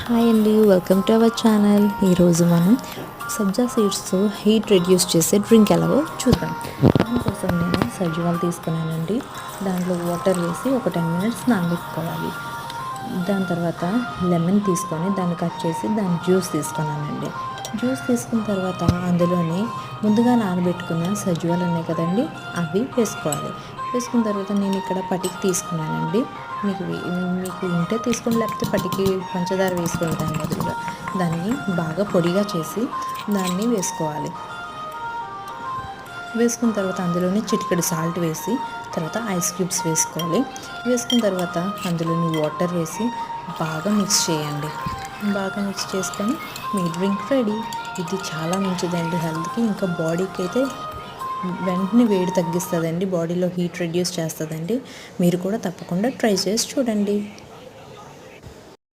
Hi అండి, welcome to our channel. ఈరోజు మనం సబ్జా సీడ్స్తో హీట్ రెడ్యూస్ చేసే డ్రింక్ ఎలాగో చూద్దాం. దానికోసం నేను సజ్జువాలు తీసుకున్నానండి. దాంట్లో వాటర్ వేసి ఒక 10 మినిట్స్ నానబెట్టుకోవాలి. దాని తర్వాత లెమన్ తీసుకొని దాన్ని కట్ చేసి దాని జ్యూస్ తీసుకున్నానండి. జ్యూస్ తీసుకున్న తర్వాత అందులోనే ముందుగా నానబెట్టుకున్న సజ్జువాలు ఉన్నాయి కదండి, అవి వేసుకోవాలి. వేసుకున్న తర్వాత నేను ఇక్కడ పటికి తీసుకున్నానండి. మీకు ఉంటే తీసుకోండి, లేకపోతే పటికి పంచదార వేసుకుంటాను బదులుగా. దాన్ని బాగా పొడిగా చేసి దాన్ని వేసుకోవాలి. వేసుకున్న తర్వాత అందులోనే చిటికెడు సాల్ట్ వేసి తర్వాత ఐస్ క్యూబ్స్ వేసుకోవాలి. వేసుకున్న తర్వాత అందులోని వాటర్ వేసి బాగా మిక్స్ చేయండి. బాగా మిక్స్ చేసుకొని మీ డ్రింక్ రెడీ. ఇది చాలా మంచిదండి హెల్త్కి, ఇంకా బాడీకి అయితే వెంటనే వేడి తగ్గిస్తుందండి, బాడీలో హీట్ రెడ్యూస్ చేస్తుందండి. మీరు కూడా తప్పకుండా ట్రై చేసి చూడండి.